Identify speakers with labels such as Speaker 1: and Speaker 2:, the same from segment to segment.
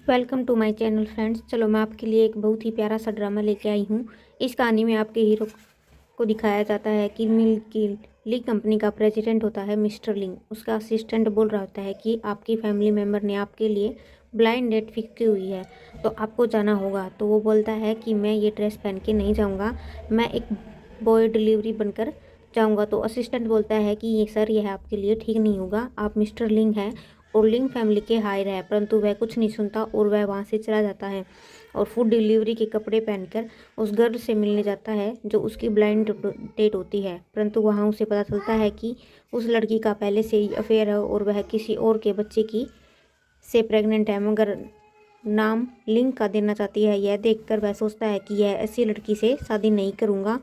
Speaker 1: Welcome to my channel friends. चलो मैं आपके लिए एक बहुत ही प्यारा सा ड्रामा लेके आई हूँ। इस कहानी में आपके हीरो को दिखाया जाता है कि मिल की ली कंपनी का प्रेसिडेंट होता है मिस्टर लिंग। उसका असिस्टेंट बोल रहा होता है कि आपकी फैमिली मेम्बर ने आपके लिए ब्लाइंड डेट फिक्स की हुई है, तो आपको जाना होगा। तो वो बोलता है कि मैं ये ड्रेस पहन के नहीं जाऊँगा, मैं एक बॉय डिलीवरी बनकर जाऊँगा। तो असिस्टेंट बोलता है कि ये सर, यह आपके लिए ठीक नहीं होगा, आप मिस्टर लिंग हैं और लिंग फैमिली के हायर है। परंतु वह कुछ नहीं सुनता और वह वहाँ से चला जाता है और फूड डिलीवरी के कपड़े पहनकर उस गर्ल से मिलने जाता है जो उसकी ब्लाइंड डेट होती है। परंतु वहाँ उसे पता चलता है कि उस लड़की का पहले से ही अफेयर है और वह किसी और के बच्चे की से प्रेग्नेंट है, मगर नाम लिंग का देना चाहती है। यह देखकर वह सोचता है कि यह ऐसी लड़की से शादी नहीं करूँगा,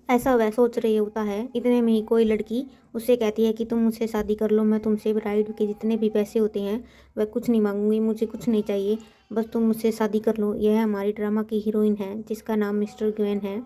Speaker 1: ऐसा वह सोच रही होता है। इतने में ही कोई लड़की उससे कहती है कि तुम मुझसे शादी कर लो, मैं तुमसे ब्राइड के जितने भी पैसे होते हैं वह कुछ नहीं मांगूंगी, मुझे कुछ नहीं चाहिए, बस तुम मुझसे शादी कर लो। यह हमारी ड्रामा की हीरोइन है जिसका नाम मिस्टर ग्वेन है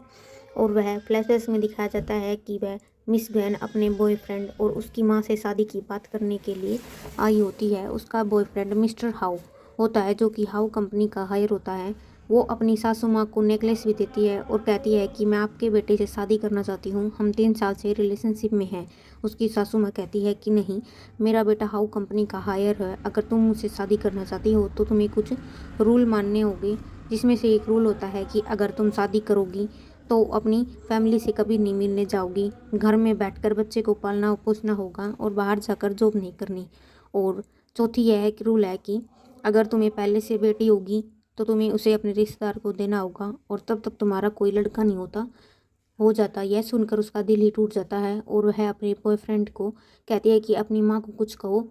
Speaker 1: और वह फ्लैशबैक में दिखाया जाता है कि वह मिस ग्वेन अपने बॉयफ्रेंड और उसकी माँ से शादी की बात करने के लिए आई होती है। उसका बॉयफ्रेंड मिस्टर हाउ होता है जो कि हाउ कंपनी का हायर होता है। वो अपनी सासू माँ को नेकलेस भी देती है और कहती है कि मैं आपके बेटे से शादी करना चाहती हूँ, हम 3 साल से रिलेशनशिप में हैं। उसकी सासू माँ कहती है कि नहीं, मेरा बेटा हाउ कंपनी का हायर है, अगर तुम मुझसे शादी करना चाहती हो तो तुम्हें कुछ रूल मानने होंगे, जिसमें से एक रूल होता है कि अगर तुम शादी करोगी तो अपनी फैमिली से कभी नहीं मिलने जाओगी, घर में बैठकर बच्चे को पालना पोसना होगा और बाहर जाकर जॉब नहीं करनी। और चौथी यह एक रूल है कि अगर तुम्हें पहले से बेटी होगी तो तुम्हें उसे अपने रिश्तेदार को देना होगा और तब तक तुम्हारा कोई लड़का नहीं हो जाता। यह सुनकर उसका दिल ही टूट जाता है और वह अपने बॉयफ्रेंड को कहती है कि अपनी माँ को कुछ कहो,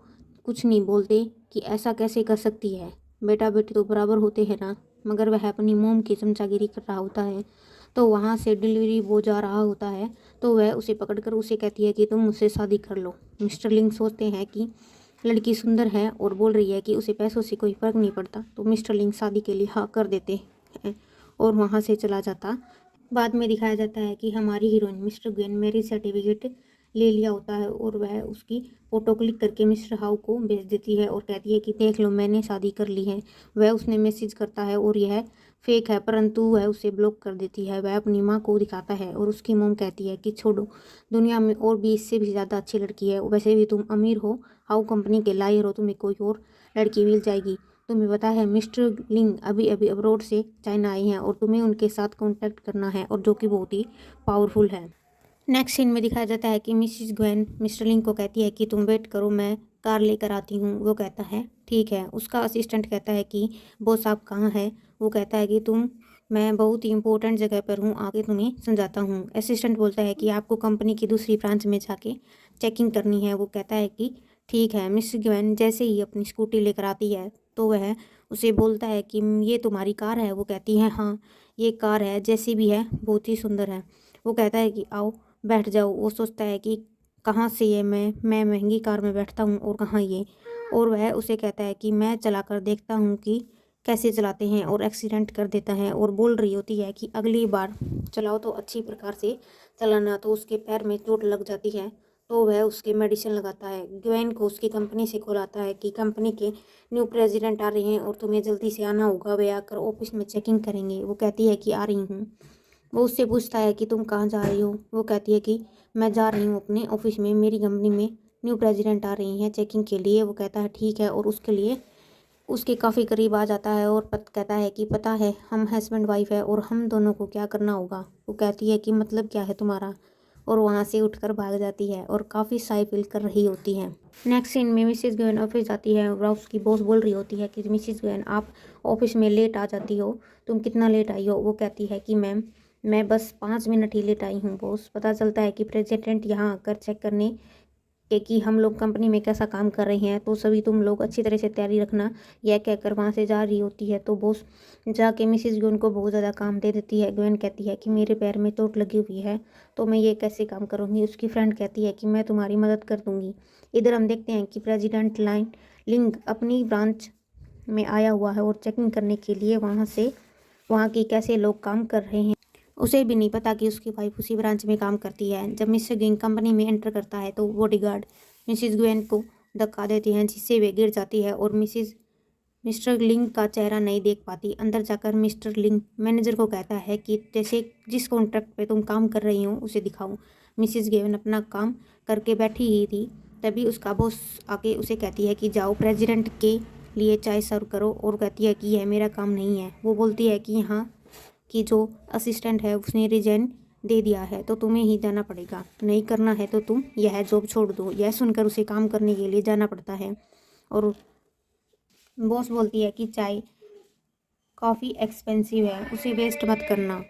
Speaker 1: कुछ नहीं बोलते कि ऐसा कैसे कर सकती है, बेटा बेटी तो बराबर होते हैं ना। मगर वह अपनी मोम की चमचागिरी कर रहा होता है। तो वहाँ से डिलीवरी वो जा रहा होता है तो वह उसे पकड़कर उसे कहती है कि तुम मुझसे शादी कर लो। मिस्टर लिंग सोचते हैं कि लड़की सुंदर है और बोल रही है कि उसे पैसों से कोई फर्क नहीं पड़ता, तो मिस्टर लिंग शादी के लिए हाँ कर देते हैं और वहाँ से चला जाता। बाद में दिखाया जाता है कि हमारी heroine mister Gwen marriage certificate ले लिया होता है और वह उसकी फ़ोटो क्लिक करके मिस्टर हाउ को भेज देती है और कहती है कि देख लो, मैंने शादी कर ली है। वह उसने मैसेज करता है और यह फेक है, परंतु वह उसे ब्लॉक कर देती है। वह अपनी माँ को दिखाता है और उसकी मोम कहती है कि छोड़ो, दुनिया में और भी इससे भी ज़्यादा अच्छी लड़की है, वैसे भी तुम अमीर हो, हाउ कंपनी के लायर हो, तुम्हें कोई और लड़की मिल जाएगी। तुम्हें पता है मिस्टर लिंग अभी अभी अब्रॉड से चाइना आए हैं और तुम्हें उनके साथ कांटेक्ट करना है, और जो कि बहुत ही पावरफुल है। नेक्स्ट सीन में दिखाया जाता है कि मिसिस ग्वेन मिस्टर लिंग को कहती है कि तुम वेट करो, मैं कार लेकर आती हूँ। वो कहता है ठीक है। उसका असिस्टेंट कहता है कि बॉस आप कहाँ है। वो कहता है कि मैं बहुत ही इंपॉर्टेंट जगह पर हूँ, आगे तुम्हें समझाता हूँ। असिस्टेंट बोलता है कि आपको कंपनी की दूसरी ब्रांच में जाके चेकिंग करनी है। वो कहता है कि ठीक है। मिस ग्वेन जैसे ही अपनी स्कूटी लेकर आती है तो वह उसे बोलता है कि ये तुम्हारी कार है। वो कहती है हाँ, ये कार है, जैसी भी है, बहुत ही सुंदर है। वो कहता है कि आओ बैठ जाओ। वो सोचता है कि कहाँ से ये मैं महंगी कार में बैठता हूँ और कहाँ ये। और वह उसे कहता है कि मैं चलाकर देखता हूँ कि कैसे चलाते हैं, और एक्सीडेंट कर देता है। और बोल रही होती है कि अगली बार चलाओ तो अच्छी प्रकार से चलाना। तो उसके पैर में चोट लग जाती है तो वह उसके मेडिसिन लगाता है। ग्वेन को उसकी कंपनी से कॉल आता है कि कंपनी के न्यू प्रेसिडेंट आ रहे हैं और तुम्हें जल्दी से आना होगा, वे आकर ऑफिस में चेकिंग करेंगे। वो कहती है कि आ रही हूँ। वो उससे पूछता है कि तुम कहाँ जा रही हो। वो कहती है कि मैं जा रही हूँ अपने ऑफिस में, मेरी कंपनी में न्यू प्रेसिडेंट आ रही हैं चेकिंग के लिए। वो कहता है ठीक है, और उसके लिए उसके काफ़ी करीब आ जाता है और कहता है कि पता है हम हस्बैंड वाइफ है और हम दोनों को क्या करना होगा। वो कहती है कि मतलब क्या है तुम्हारा, और वहाँ से उठकर भाग जाती है और काफ़ी साई फील कर रही होती है। नेक्स्ट सीन में मिसिस गोयन ऑफिस जाती है और उसकी बॉस बोल रही होती है कि मिसिस गोयन आप ऑफिस में लेट आ जाती हो, तुम कितना लेट आई हो। वो कहती है कि मैम मैं बस 5 मिनट ही लेट आई हूँ बॉस। पता चलता है कि प्रेसिडेंट यहाँ आकर चेक करने कि हम लोग कंपनी में कैसा काम कर रहे हैं, तो सभी तुम लोग अच्छी तरह से तैयारी रखना। यह कहकर वहाँ से जा रही होती है तो बॉस जाके मिसिस ग्वेन को बहुत ज़्यादा काम दे देती है। ग्वेन कहती है कि मेरे पैर में चोट लगी हुई है तो मैं ये कैसे काम करूँगी। उसकी फ्रेंड कहती है कि मैं तुम्हारी मदद कर दूँगी। इधर हम देखते हैं कि प्रेसिडेंट लिंग अपनी ब्रांच में आया हुआ है और चेकिंग करने के लिए वहाँ की कैसे लोग काम कर रहे हैं। उसे भी नहीं पता कि उसकी वाइफ उसी ब्रांच में काम करती है। जब मिस्टर ग्वेन कंपनी में एंटर करता है तो बॉडीगार्ड मिसिस ग्वेन को धक्का देती हैं जिससे वे गिर जाती है और मिसिस मिस्टर लिंग का चेहरा नहीं देख पाती। अंदर जाकर मिस्टर लिंग मैनेजर को कहता है कि जैसे जिस कॉन्ट्रैक्ट पे तुम काम कर रही हो उसे दिखाओ। मिसिस गेवन अपना काम करके बैठी ही थी, तभी उसका बॉस आके उसे कहती है कि जाओ प्रेसिडेंट के लिए चाय सर्व करो, और कहती है कि यह मेरा काम नहीं है। वो बोलती है कि यहाँ की जो असिस्टेंट है उसने रिजाइन दे दिया है, तो तुम्हें ही जाना पड़ेगा। नहीं करना है तो तुम यह जॉब छोड़ दो। यह सुनकर उसे काम करने के लिए जाना पड़ता है, और बॉस बोलती है कि चाय काफ़ी एक्सपेंसिव है, उसे वेस्ट मत करना।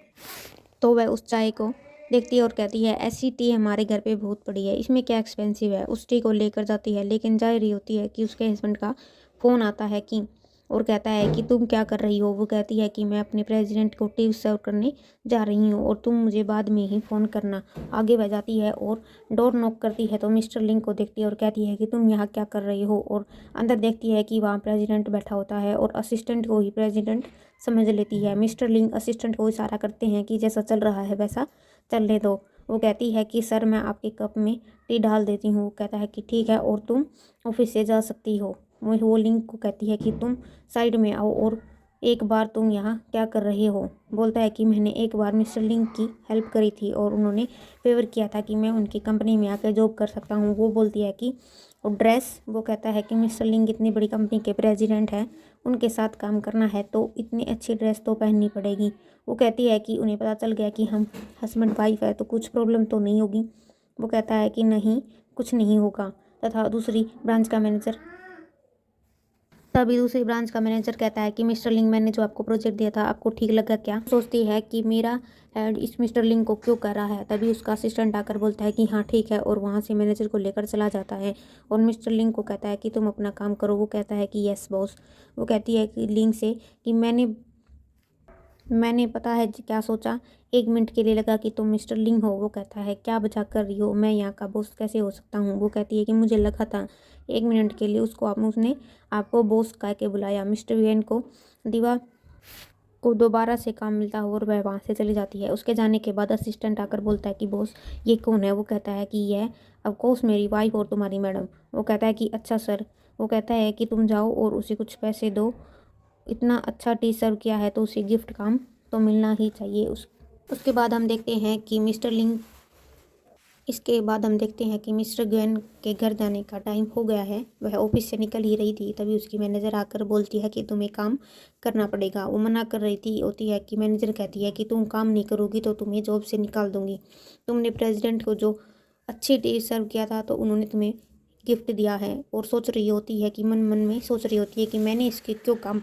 Speaker 1: तो वह उस चाय को देखती है और कहती है ऐसी टी हमारे घर पे बहुत पड़ी है, इसमें क्या एक्सपेंसिव है। उस टी को लेकर जाती है, लेकिन जा रही होती है कि उसके हस्बैंड का फ़ोन आता है कि और कहता है कि तुम क्या कर रही हो। वो कहती है कि मैं अपने प्रेसिडेंट को टी सर्व करने जा रही हूँ, और तुम मुझे बाद में ही फ़ोन करना। आगे बढ़ जाती है और डोर नॉक करती है, तो मिस्टर लिंक को देखती है और कहती है कि तुम यहाँ क्या कर रही हो। और अंदर देखती है कि वहाँ प्रेसिडेंट बैठा होता है, और असिस्टेंट को ही प्रेसिडेंट समझ लेती है। मिस्टर लिंग असिस्टेंट को इशारा करते हैं कि जैसा चल रहा है वैसा चलने दो। वो कहती है कि सर मैं आपके कप में टी डाल देती हूँ। वो कहता है कि ठीक है, और तुम ऑफिस से जा सकती हो। वो लिंग को कहती है कि तुम साइड में आओ, और एक बार तुम यहाँ क्या कर रहे हो। बोलता है कि मैंने एक बार मिस्टर लिंग की हेल्प करी थी, और उन्होंने फेवर किया था कि मैं उनकी कंपनी में आकर जॉब कर सकता हूँ। वो बोलती है कि और ड्रेस। वो कहता है कि मिस्टर लिंग इतनी बड़ी कंपनी के प्रेसिडेंट हैं, उनके साथ काम करना है तो इतनी अच्छी ड्रेस तो पहननी पड़ेगी। वो कहती है कि उन्हें पता चल गया कि हम हस्बैंड वाइफ है, तो कुछ प्रॉब्लम तो नहीं होगी। वो कहता है कि नहीं, कुछ नहीं होगा। तभी दूसरी ब्रांच का मैनेजर कहता है कि मिस्टर लिंग, मैंने जो आपको प्रोजेक्ट दिया था आपको ठीक लगा क्या। सोचती है कि मेरा हेड इस मिस्टर लिंग को क्यों कर रहा है। तभी उसका असिस्टेंट आकर बोलता है कि हाँ ठीक है, और वहाँ से मैनेजर को लेकर चला जाता है, और मिस्टर लिंग को कहता है कि तुम अपना काम करो। वो कहता है कि यस बॉस। वो कहती है कि लिंग से कि मैंने पता है क्या सोचा, 1 मिनट के लिए लगा कि तुम मिस्टर लिंग हो। वो कहता है क्या मजाक कर रही हो, मैं यहाँ का बॉस कैसे हो सकता हूँ। वो कहती है कि मुझे लगा था 1 मिनट के लिए उसने आपको बॉस कह के बुलाया। मिस्टर वेन को दीवा को दोबारा से काम मिलता है, और वह वहाँ से चली जाती है। उसके जाने के बाद असिस्टेंट आकर बोलता है कि बॉस ये कौन है। वो कहता है कि यह ऑफकोर्स मेरी वाइफ और तुम्हारी मैडम। वो कहता है कि अच्छा सर। वो कहता है कि तुम जाओ और उसे कुछ पैसे दो, इतना अच्छा टी सर्व किया है तो उसे गिफ्ट काम तो मिलना ही चाहिए। उसके बाद हम देखते हैं कि मिस्टर लिंग इसके बाद हम देखते हैं कि मिस्टर ग्वेन के घर जाने का टाइम हो गया है। वह ऑफिस से निकल ही रही थी, तभी उसकी मैनेजर आकर बोलती है कि तुम्हें काम करना पड़ेगा। वो मना कर रही थी होती है कि मैनेजर कहती है कि तुम काम नहीं करोगी तो तुम्हें जॉब से निकाल दूंगी। तुमने प्रेसिडेंट को जो अच्छी टी सर्व किया था तो उन्होंने तुम्हें गिफ्ट दिया है, और सोच रही होती है कि मन मन में सोच रही होती है कि मैंने इसके क्यों काम